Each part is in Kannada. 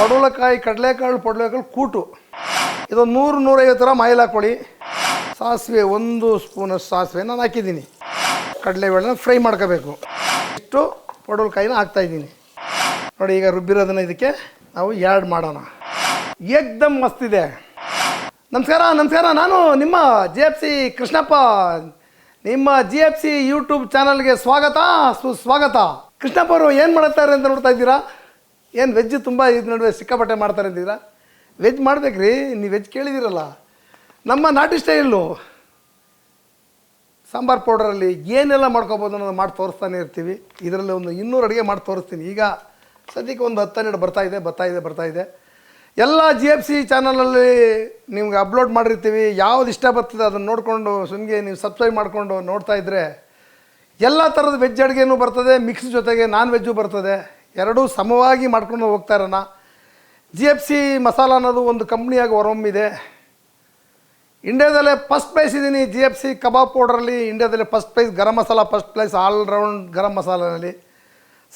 ಪಡವಲಕಾಯಿ, ಕಡಲೆಕಾಳು, ಪಡವಲಕಾಳು ಕೂಟು. ಇದೊಂದು 100-150 ಗ್ರಾಮ್ ಆಯಿಲ್ ಹಾಕ್ಕೊಳ್ಳಿ. ಸಾಸಿವೆ 1 ಸ್ಪೂನಷ್ಟು ಸಾಸಿವೆ ನಾನು ಹಾಕಿದ್ದೀನಿ. ಕಡಲೆಬೇಳೆನ ಫ್ರೈ ಮಾಡ್ಕೋಬೇಕು. ಇಷ್ಟು ಪಡವಲಕಾಯಿನ ಹಾಕ್ತಾಯಿದ್ದೀನಿ ನೋಡಿ. ಈಗ ರುಬ್ಬಿರೋದನ್ನು ಇದಕ್ಕೆ ನಾವು ಆ್ಯಡ್ ಮಾಡೋಣ. ಏಕ್ದಮ್ ಮಸ್ತಿದೆ. ನಮಸ್ಕಾರ. ನಾನು ನಿಮ್ಮ GFC ಕೃಷ್ಣಪ್ಪ. ನಿಮ್ಮ GFC ಯೂಟ್ಯೂಬ್ ಚಾನಲ್ಗೆ ಸುಸ್ವಾಗತ. ಕೃಷ್ಣಪ್ಪ ಅವರು ಏನು ಮಾಡ್ತಾರೆ ಅಂತ ನೋಡ್ತಾ ಇದ್ದೀರಾ? ಏನು ವೆಜ್ ತುಂಬ ಇದು ನಡುವೆ ಸಿಕ್ಕಾಪಟ್ಟೆ ಮಾಡ್ತಾರೆ ಅಂತಿದ್ದೀರಾ? ವೆಜ್ ಮಾಡ್ಬೇಕ್ರಿ. ನೀವು ವೆಜ್ ಕೇಳಿದ್ದೀರಲ್ಲ, ನಮ್ಮ ನಾಟಿ ಸ್ಟೈಲು ಸಾಂಬಾರು ಪೌಡರಲ್ಲಿ ಏನೆಲ್ಲ ಮಾಡ್ಕೋಬೋದು ಅನ್ನೋದು ಮಾಡಿ ತೋರಿಸ್ತಾನೆ ಇರ್ತೀವಿ. ಇದರಲ್ಲಿ ಒಂದು 200 ಅಡುಗೆ ಮಾಡಿ ತೋರಿಸ್ತೀನಿ. ಈಗ ಸದ್ಯಕ್ಕೆ ಒಂದು 10-12 ಬರ್ತಾ ಇದೆ. ಎಲ್ಲ GFC ಚಾನಲಲ್ಲಿ ನಿಮ್ಗೆ ಅಪ್ಲೋಡ್ ಮಾಡಿರ್ತೀವಿ. ಯಾವ್ದು ಇಷ್ಟ ಬರ್ತದೆ ಅದನ್ನು ನೋಡಿಕೊಂಡು ಸುಮ್ಗೆ ನೀವು ಸಬ್ಸ್ಕ್ರೈಬ್ ಮಾಡಿಕೊಂಡು ನೋಡ್ತಾ ಇದ್ದರೆ ಎಲ್ಲ ಥರದ ವೆಜ್ ಅಡುಗೆನೂ ಬರ್ತದೆ, ಮಿಕ್ಸ್ ಜೊತೆಗೆ ನಾನ್ ವೆಜ್ಜು ಬರ್ತದೆ. ಎರಡೂ ಸಮವಾಗಿ ಮಾಡ್ಕೊಂಡು ಹೋಗ್ತಾ ಇರೋಣ. GFC ಮಸಾಲ ಅನ್ನೋದು ಒಂದು ಕಂಪ್ನಿಯಾಗಿ ಹೊರಹೊಮ್ಮಿದೆ. ಇಂಡಿಯಾದಲ್ಲೇ ಫಸ್ಟ್ ಪ್ಲೇಸ್ ಇದ್ದೀನಿ GFC ಕಬಾಬ್ ಪೌಡ್ರಲ್ಲಿ. ಇಂಡಿಯಾದಲ್ಲೇ first place. Garam masala first place, all-round ಗರಂ ಮಸಾಲನಲ್ಲಿ.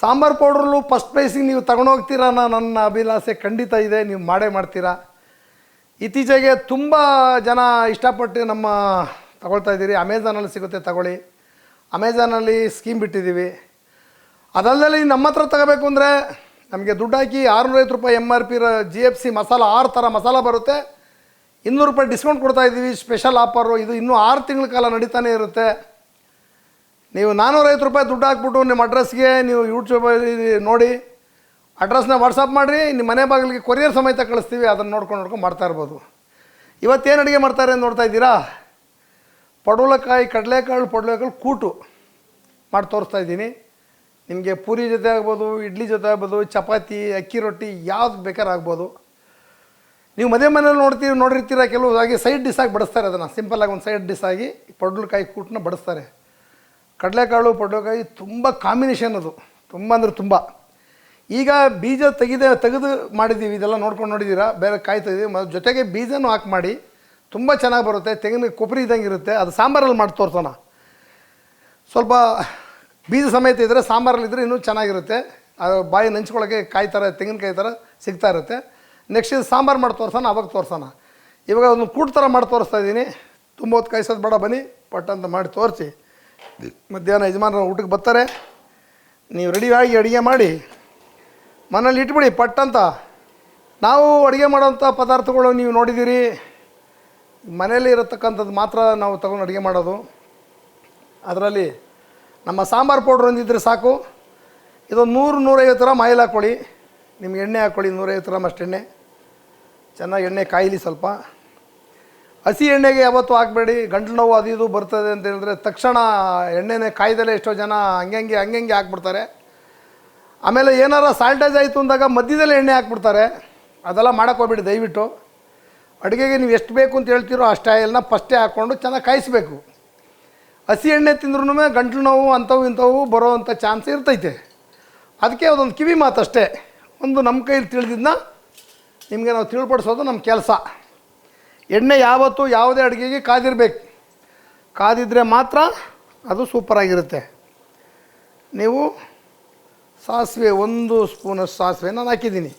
ಸಾಂಬಾರು ಪೌಡ್ರಲ್ಲೂ ಫಸ್ಟ್ ಪ್ಲೇಸಿಗೆ ನೀವು ತಗೊಂಡೋಗ್ತೀರಾ ನನ್ನ ಅಭಿಲಾಷೆ ಖಂಡಿತ ಇದೆ. ನೀವು ಮಾಡೇ ಮಾಡ್ತೀರಾ. ಇತ್ತೀಚೆಗೆ ತುಂಬ ಜನ ಇಷ್ಟಪಟ್ಟು ನಮ್ಮ ತಗೊಳ್ತಾ ಇದ್ದೀರಿ. ಅಮೆಝಾನಲ್ಲಿ ಸಿಗುತ್ತೆ, ತಗೊಳ್ಳಿ. ಅಮೆಝಾನಲ್ಲಿ ಸ್ಕೀಮ್ ಬಿಟ್ಟಿದ್ದೀವಿ. ಅದಲ್ಲದೆ ನಮ್ಮ ಹತ್ರ ತಗೋಬೇಕು ಅಂದರೆ ನಮಗೆ ದುಡ್ಡು ಹಾಕಿ 650 ರೂಪಾಯಿ MRP GFC ಮಸಾಲ 6 ಥರ ಮಸಾಲ ಬರುತ್ತೆ. 200 ರೂಪಾಯಿ ಡಿಸ್ಕೌಂಟ್ ಕೊಡ್ತಾಯಿದ್ದೀವಿ, ಸ್ಪೆಷಲ್ ಆಫರು. ಇದು ಇನ್ನೂ 6 ತಿಂಗಳ ಕಾಲ ನಡೀತಾನೆ ಇರುತ್ತೆ. ನೀವು 450 ರೂಪಾಯಿ ದುಡ್ಡು ಹಾಕ್ಬಿಟ್ಟು ನಿಮ್ಮ ಅಡ್ರೆಸ್ಗೆ ನೀವು ಯೂಟ್ಯೂಬಲ್ಲಿ ನೋಡಿ, ಅಡ್ರೆಸ್ನ ವಾಟ್ಸಪ್ ಮಾಡಿರಿ, ನಿಮ್ಮ ಮನೆ ಬಾಗಿಲಿಗೆ ಕೊರಿಯರ್ ಸಮೇತ ಕಳಿಸ್ತೀವಿ. ಅದನ್ನು ನೋಡ್ಕೊಂಡು ಮಾಡ್ತಾ ಇರ್ಬೋದು. ಇವತ್ತೇನು ಅಡುಗೆ ಮಾಡ್ತಾರೆ ಅಂತ ನೋಡ್ತಾ ಇದ್ದೀರಾ? ಪಡವಲಕಾಯಿ, ಕಡಲೆಕಾಳು, ಪಡವಲಕಾಳು ಕೂಟು ಮಾಡಿ ತೋರಿಸ್ತಾ ಇದ್ದೀನಿ. ನಿಮಗೆ ಪೂರಿ ಜೊತೆ ಆಗ್ಬೋದು, ಇಡ್ಲಿ ಜೊತೆ ಆಗ್ಬೋದು, ಚಪಾತಿ, ಅಕ್ಕಿ ರೊಟ್ಟಿ, ಯಾವ್ದು ಬೇಕಾದ್ರೆ ಆಗ್ಬೋದು. ನೀವು ಮನೇಲಿ ನೋಡಿರ್ತೀರ ಕೆಲವು ಹಾಗೆ ಸೈಡ್ ಡಿಶ್ ಆಗಿ ಬಡಿಸ್ತಾರೆ. ಅದನ್ನು ಸಿಂಪಲ್ಲಾಗಿ ಒಂದು ಸೈಡ್ ಡಿಶ್ ಆಗಿ ಪಡವಲಕಾಯಿ ಕೂಟನ್ನ ಬಡಿಸ್ತಾರೆ. ಕಡಲೆಕಾಳು, ಪಡವಲಕಾಯಿ ತುಂಬ ಕಾಂಬಿನೇಷನ್. ಅದು ತುಂಬ ಅಂದರೆ ತುಂಬ. ಈಗ ಬೀಜ ತೆಗೆದು ಮಾಡಿದ್ದೀವಿ. ಇದೆಲ್ಲ ನೋಡ್ಕೊಂಡು ನೋಡಿದ್ದೀರಾ. ಬೇರೆ ಕಾಯಿ ತೆಗೆದು ಜೊತೆಗೆ ಬೀಜನೂ ಹಾಕಿ ಮಾಡಿ ತುಂಬ ಚೆನ್ನಾಗಿ ಬರುತ್ತೆ. ತೆಂಗಿನ ಕೊಬ್ಬರಿ ಇದ್ದಂಗೆ ಇರುತ್ತೆ. ಅದು ಸಾಂಬಾರಲ್ಲಿ ಮಾಡಿ ತೋರಿಸೋಣ. ಸ್ವಲ್ಪ ಬೀಜ ಸಮೇತ ಇದ್ದರೆ ಸಾಂಬಾರಲ್ಲಿದ್ದರೆ ಇನ್ನೂ ಚೆನ್ನಾಗಿರುತ್ತೆ. ಅದು ಬಾಯಿ ನೆಂಚ್ಕೊಳ್ಳೋಕ್ಕೆ ಕಾಯಿ ಥರ, ತೆಂಗಿನಕಾಯಿ ಥರ ಸಿಗ್ತಾ ಇರುತ್ತೆ. ನೆಕ್ಸ್ಟ್ ಇದು ಸಾಂಬಾರು ಮಾಡಿ ತೋರಿಸೋಣ, ಅವಾಗ ತೋರಿಸೋಣ. ಇವಾಗ ಒಂದು ಕೂಟು ಥರ ಮಾಡಿ ತೋರಿಸ್ತಾ ಇದ್ದೀನಿ. ತುಂಬ ಹೊತ್ತು ಕಾಯಿಸೋದು ಬೇಡ, ಬನ್ನಿ ಪಟ್ ಅಂತ ಮಾಡಿ ತೋರಿಸಿ. ಮಧ್ಯಾಹ್ನ ಯಜಮಾನರು ಊಟಕ್ಕೆ ಬರ್ತಾರೆ. ನೀವು ರೆಡಿಯಾಗಿ ಅಡುಗೆ ಮಾಡಿ ಮನೇಲಿ ಇಟ್ಬಿಡಿ ಪಟ್ ಅಂತ. ನಾವು ಅಡುಗೆ ಮಾಡೋಂಥ ಪದಾರ್ಥಗಳು ನೀವು ನೋಡಿದ್ದೀರಿ. ಮನೆಯಲ್ಲಿ ಇರತಕ್ಕಂಥದ್ದು ಮಾತ್ರ ನಾವು ತಗೊಂಡು ಅಡುಗೆ ಮಾಡೋದು. ಅದರಲ್ಲಿ ನಮ್ಮ ಸಾಂಬಾರು ಪೌಡ್ರ್ ಒಂದಿದ್ರೆ ಸಾಕು. ಇದೊಂದು 100-150 ಗ್ರಾಮ್ ಆಯಿಲ್ ಹಾಕ್ಕೊಳ್ಳಿ. ನಿಮ್ಗೆ ಎಣ್ಣೆ ಹಾಕ್ಕೊಳ್ಳಿ, 150 ಗ್ರಾಮ್ ಅಷ್ಟು ಎಣ್ಣೆ. ಚೆನ್ನಾಗಿ ಎಣ್ಣೆ ಕಾಯಲಿ ಸ್ವಲ್ಪ. ಹಸಿ ಎಣ್ಣೆಗೆ ಯಾವತ್ತೂ ಹಾಕಬೇಡಿ. ಗಂಟಲು ನೋವು ಅದು ಇದು ಬರ್ತದೆ ಅಂತ ಹೇಳಿದ್ರೆ ತಕ್ಷಣ ಎಣ್ಣೆನೇ ಕಾಯ್ದಲ್ಲೇ ಎಷ್ಟೋ ಜನ ಹಂಗೆ ಹಾಕ್ಬಿಡ್ತಾರೆ. ಆಮೇಲೆ ಏನಾರ ಸಾಲ್ಟೇಜ್ ಆಯಿತು ಅಂದಾಗ ಮಧ್ಯದಲ್ಲಿ ಎಣ್ಣೆ ಹಾಕ್ಬಿಡ್ತಾರೆ. ಅದೆಲ್ಲ ಮಾಡೋಕ್ಕೋಗ್ಬೇಡಿ ದಯವಿಟ್ಟು. ಅಡುಗೆಗೆ ನೀವು ಎಷ್ಟು ಬೇಕು ಅಂತ ಹೇಳ್ತೀರೋ ಅಷ್ಟು ಆಯಿಲ್ನ ಫಸ್ಟೇ ಹಾಕ್ಕೊಂಡು ಚೆನ್ನಾಗಿ ಕಾಯಿಸಬೇಕು. ಹಸಿ ಎಣ್ಣೆ ತಿಂದ್ರೂ ಗಂಟಲು ನೋವು ಇಂಥವು ಬರೋವಂಥ ಚಾನ್ಸ್ ಇರ್ತೈತೆ. ಅದಕ್ಕೆ ಅದೊಂದು ಕಿವಿ ಮಾತು ಅಷ್ಟೇ. ಒಂದು ನಮ್ಮ ಕೈಲಿ ತಿಳಿದಿದ್ದನ್ನ ನಿಮಗೆ ನಾವು ತಿಳ್ಪಡಿಸೋದು ನಮ್ಮ ಕೆಲಸ. ಎಣ್ಣೆ ಯಾವತ್ತೂ ಯಾವುದೇ ಅಡುಗೆಗೆ ಕಾದಿರಬೇಕು. ಕಾದಿದ್ರೆ ಮಾತ್ರ ಅದು ಸೂಪರಾಗಿರುತ್ತೆ. ನೀವು ಸಾಸಿವೆ 1 ಸ್ಪೂನಷ್ಟು ಸಾಸಿವೆ ನಾನು ಹಾಕಿದ್ದೀನಿ.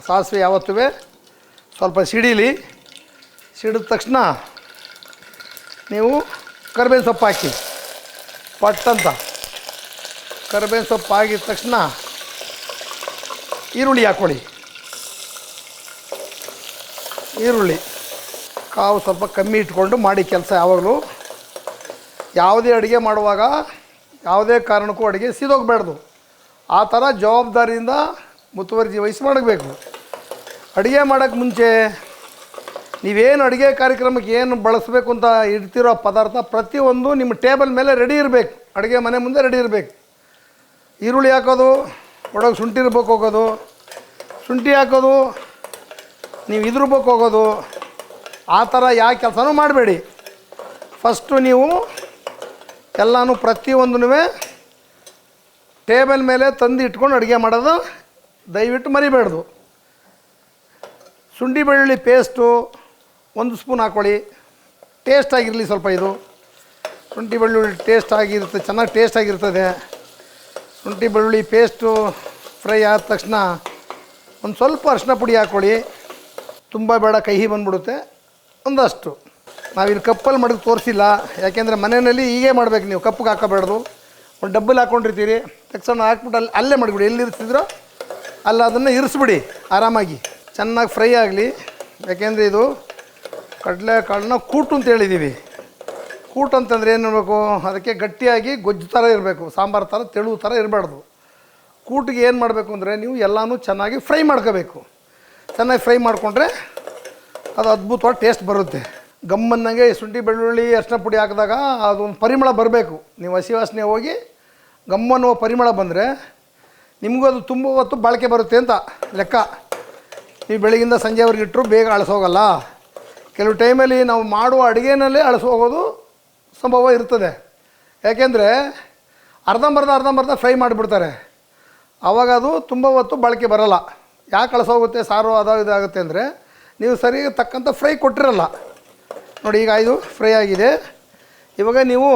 ಸಾಸಿವೆ ಯಾವತ್ತೂ ಸ್ವಲ್ಪ ಸಿಡಿಲಿ. ಸಿಡಿದ ತಕ್ಷಣ ನೀವು ಕರಿಬೇವಿನ ಸೊಪ್ಪು ಹಾಕಿ ಪಟ್ ಅಂತ. ಕರಿಬೇವಿನ ಸೊಪ್ಪು ಆಗಿದ ತಕ್ಷಣ ಈರುಳ್ಳಿ ಹಾಕ್ಕೊಳ್ಳಿ. ಈರುಳ್ಳಿ ಕಾವು ಸ್ವಲ್ಪ ಕಮ್ಮಿ ಇಟ್ಕೊಂಡು ಮಾಡಿ ಕೆಲಸ. ಯಾವಾಗಲೂ ಯಾವುದೇ ಅಡುಗೆ ಮಾಡುವಾಗ ಯಾವುದೇ ಕಾರಣಕ್ಕೂ ಅಡುಗೆ ಸಿದೋಗಬಾರ್ದು. ಆ ಥರ ಜವಾಬ್ದಾರಿಯಿಂದ ಮುತುವರ್ಜಿ ವಹಿಸಿ ಮಾಡಬೇಕು. ಅಡುಗೆ ಮಾಡೋಕ್ಕೆ ಮುಂಚೆ ನೀವೇನು ಅಡುಗೆ ಕಾರ್ಯಕ್ರಮಕ್ಕೆ ಏನು ಬಳಸಬೇಕು ಅಂತ ಇಡ್ತಿರೋ ಪದಾರ್ಥ ಪ್ರತಿಯೊಂದು ನಿಮ್ಮ ಟೇಬಲ್ ಮೇಲೆ ರೆಡಿ ಇರಬೇಕು. ಅಡುಗೆ ಮನೆ ಮುಂದೆ ರೆಡಿ ಇರಬೇಕು. ಈರುಳ್ಳಿ ಹಾಕೋದು, ಒಳಗೆ ಶುಂಠಿ ರುಬ್ಬಕ್ಕೆ ಹೋಗೋದು, ಶುಂಠಿ ಹಾಕೋದು, ನೀವು ರುಬ್ಬಕ್ಕೆ ಹೋಗೋದು, ಆ ಥರ ಯಾವ ಕೆಲಸನೂ ಮಾಡಬೇಡಿ. ಫಸ್ಟು ನೀವು ಎಲ್ಲನೂ ಪ್ರತಿಯೊಂದೂ ಟೇಬಲ್ ಮೇಲೆ ತಂದು ಇಟ್ಕೊಂಡು ಅಡುಗೆ ಮಾಡೋದು ದಯವಿಟ್ಟು ಮರಿಬೇಡ್ದು. ಶುಂಠಿ ಬೆಳ್ಳುಳ್ಳಿ ಪೇಸ್ಟು 1 ಸ್ಪೂನ್ ಹಾಕ್ಕೊಳ್ಳಿ. ಟೇಸ್ಟಾಗಿರಲಿ ಸ್ವಲ್ಪ. ಇದು ಶುಂಠಿ ಬೆಳ್ಳುಳ್ಳಿ ಟೇಸ್ಟಾಗಿರುತ್ತೆ, ಚೆನ್ನಾಗಿ ಟೇಸ್ಟಾಗಿರ್ತದೆ. ಶುಂಠಿ ಬೆಳ್ಳುಳ್ಳಿ ಪೇಸ್ಟು ಫ್ರೈ ಆದ ತಕ್ಷಣ ಒಂದು ಸ್ವಲ್ಪ ಅರಿಶಿನ ಪುಡಿ ಹಾಕ್ಕೊಳ್ಳಿ, ತುಂಬ ಬೇಡ ಕಹಿ ಬಂದ್ಬಿಡುತ್ತೆ. ಒಂದಷ್ಟು ನಾವಿಲ್ಲಿ ಕಪ್ಪಲ್ಲಿ ಮಡಗಿ ತೋರಿಸಿಲ್ಲ, ಯಾಕೆಂದರೆ ಮನೆಯಲ್ಲಿ ಹೀಗೆ ಮಾಡ್ಬೇಕು. ನೀವು ಕಪ್ಪಿಗೆ ಹಾಕೋಬೇಡ್ದು, ಒಂದು ಡಬ್ಬಲ್ಲಿ ಹಾಕ್ಕೊಂಡಿರ್ತೀರಿ, ತಕ್ಷಣ ಹಾಕ್ಬಿಟ್ಟು ಅಲ್ಲೇ ಮಾಡಿಬಿಡಿ, ಎಲ್ಲಿ ಇರಿಸಿದ್ರೋ ಅಲ್ಲ ಅದನ್ನು ಇರಿಸ್ಬಿಡಿ ಆರಾಮಾಗಿ. ಚೆನ್ನಾಗಿ ಫ್ರೈ ಆಗಲಿ. ಯಾಕೆಂದರೆ ಇದು ಕಡಲೆಕಾಳನ್ನ ಕೂಟು ಅಂತ ಹೇಳಿದ್ದೀವಿ. ಕೂಟು ಅಂತಂದರೆ ಏನು ಇರಬೇಕು, ಅದಕ್ಕೆ ಗಟ್ಟಿಯಾಗಿ ಗೊಜ್ಜು ಥರ ಇರಬೇಕು, ಸಾಂಬಾರು ಥರ ತೆಳು ಥರ ಇರಬಾರ್ದು. ಕೂಟಿಗೆ ಏನು ಮಾಡಬೇಕು ಅಂದರೆ ನೀವು ಎಲ್ಲನೂ ಚೆನ್ನಾಗಿ ಫ್ರೈ ಮಾಡ್ಕೋಬೇಕು. ಚೆನ್ನಾಗಿ ಫ್ರೈ ಮಾಡಿಕೊಂಡ್ರೆ ಅದು ಅದ್ಭುತವಾಗಿ ಟೇಸ್ಟ್ ಬರುತ್ತೆ. ಗಮ್ಮನ್ನಂಗೆ ಶುಂಠಿ ಬೆಳ್ಳುಳ್ಳಿ ಅರಿಶಿನ ಪುಡಿ ಹಾಕಿದಾಗ ಅದೊಂದು ಪರಿಮಳ ಬರಬೇಕು. ನೀವು ಹಸಿ ವಾಸನೆ ಹೋಗಿ ಗಮ್ಮನ್ನುವ ಪರಿಮಳ ಬಂದರೆ ನಿಮಗೂ ಅದು ತುಂಬ ಹೊತ್ತು ಬಾಳಿಕೆ ಬರುತ್ತೆ ಅಂತ ಲೆಕ್ಕ. ನೀವು ಬೆಳಗಿಂದ ಸಂಜೆವರೆಗೆ ಇಟ್ಟರು ಬೇಗ ಅಳಿಸೋಗಲ್ಲ. ಕೆಲವು ಟೈಮಲ್ಲಿ ನಾವು ಮಾಡುವ ಅಡುಗೆನಲ್ಲೇ ಅಳಿಸೋಗೋದು ಸಂಭವ ಇರ್ತದೆ. ಯಾಕೆಂದರೆ ಅರ್ಧಂಬರ್ಧ ಫ್ರೈ ಮಾಡಿಬಿಡ್ತಾರೆ. ಆವಾಗ ಅದು ತುಂಬ ಹೊತ್ತು ಬಾಳಿಕೆ ಬರೋಲ್ಲ. ಯಾಕೆ ಅಳಿಸೋಗುತ್ತೆ ಸಾರು ಇದಾಗುತ್ತೆ ಅಂದರೆ ನೀವು ಸರಿಯಾಗಿ ತಕ್ಕಂಥ ಫ್ರೈ ಕೊಟ್ಟಿರಲ್ಲ. ನೋಡಿ ಈಗ ಇದು ಫ್ರೈ ಆಗಿದೆ. ಇವಾಗ ನೀವು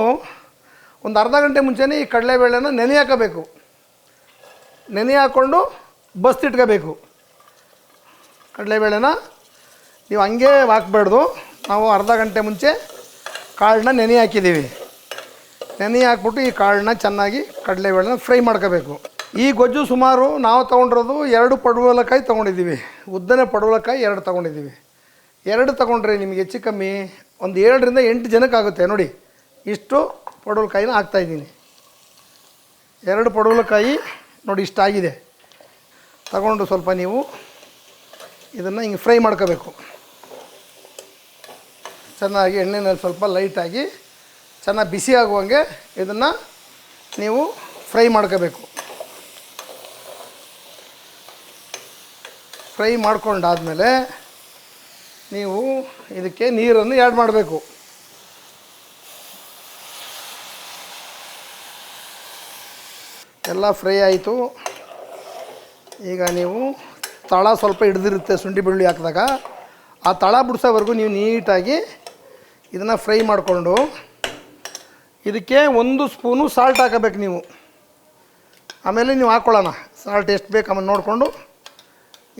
ಒಂದು ಅರ್ಧ ಗಂಟೆ ಮುಂಚೆನೇ ಈ ಕಡಲೆಬೇಳೆನ ನೆನೆ ಹಾಕಬೇಕು. ನೆನೆ ಹಾಕ್ಕೊಂಡು ಬಸ್ತಿಟ್ಕೋಬೇಕು. ಕಡಲೆಬೇಳೆನ ನೀವು ಹಂಗೆ ಹಾಕ್ಬೇಡ್ದು. ನಾವು ಅರ್ಧ ಗಂಟೆ ಮುಂಚೆ ಕಾಳನ್ನ ನೆನೆ ಹಾಕಿದ್ದೀವಿ. ನೆನೆ ಹಾಕ್ಬಿಟ್ಟು ಈ ಕಾಳನ್ನ ಚೆನ್ನಾಗಿ ಕಡಲೆಬೇಳೆನ ಫ್ರೈ ಮಾಡ್ಕೋಬೇಕು. ಈ ಗೊಜ್ಜು ಸುಮಾರು ನಾವು ತೊಗೊಂಡಿರೋದು 2 ಪಡವಲಕಾಯಿ ತೊಗೊಂಡಿದ್ದೀವಿ. ಉದ್ದನೇ ಪಡವಲಕಾಯಿ 2 ತೊಗೊಂಡಿದ್ದೀವಿ. 2 ತೊಗೊಂಡ್ರೆ ನಿಮಗೆ ಹೆಚ್ಚು ಕಮ್ಮಿ ಒಂದು 7ರಿಂದ 8 ಜನಕ್ಕೆ ಆಗುತ್ತೆ. ನೋಡಿ ಇಷ್ಟು ಪಡವಲಕಾಯಿನ ಹಾಕ್ತಾಯಿದ್ದೀನಿ. 2 ಪಡವಲಕಾಯಿ ನೋಡಿ ಇಷ್ಟಾಗಿದೆ. ತಗೊಂಡು ಸ್ವಲ್ಪ ನೀವು ಇದನ್ನು ಹಿಂಗೆ ಫ್ರೈ ಮಾಡ್ಕೋಬೇಕು. ಚೆನ್ನಾಗಿ ಎಣ್ಣೆನಲ್ಲಿ ಸ್ವಲ್ಪ ಲೈಟಾಗಿ ಚೆನ್ನಾಗಿ ಬಿಸಿ ಆಗುವಂಗೆ ಇದನ್ನು ನೀವು ಫ್ರೈ ಮಾಡ್ಕೋಬೇಕು. ಫ್ರೈ ಮಾಡ್ಕೊಂಡಾದಮೇಲೆ ನೀವು ಇದಕ್ಕೆ ನೀರನ್ನು ಆ್ಯಡ್ ಮಾಡಬೇಕು. ಎಲ್ಲ ಫ್ರೈ ಆಯಿತು. ಈಗ ನೀವು ತಳ ಸ್ವಲ್ಪ ಹಿಡ್ದಿರುತ್ತೆ ಶುಂಠಿ ಬೆಳ್ಳುಳ್ಳಿ ಹಾಕಿದಾಗ, ಆ ತಳ ಬಿಡಿಸೋವರೆಗೂ ನೀವು ನೀಟಾಗಿ ಇದನ್ನು ಫ್ರೈ ಮಾಡಿಕೊಂಡು ಇದಕ್ಕೆ 1 ಸ್ಪೂನು ಸಾಲ್ಟ್ ಹಾಕಬೇಕು ನೀವು. ಆಮೇಲೆ ನೀವು ಹಾಕ್ಕೊಳ್ಳೋಣ ಸಾಲ್ಟ್ ಎಷ್ಟು ಬೇಕು ಆಮೇಲೆ ನೋಡಿಕೊಂಡು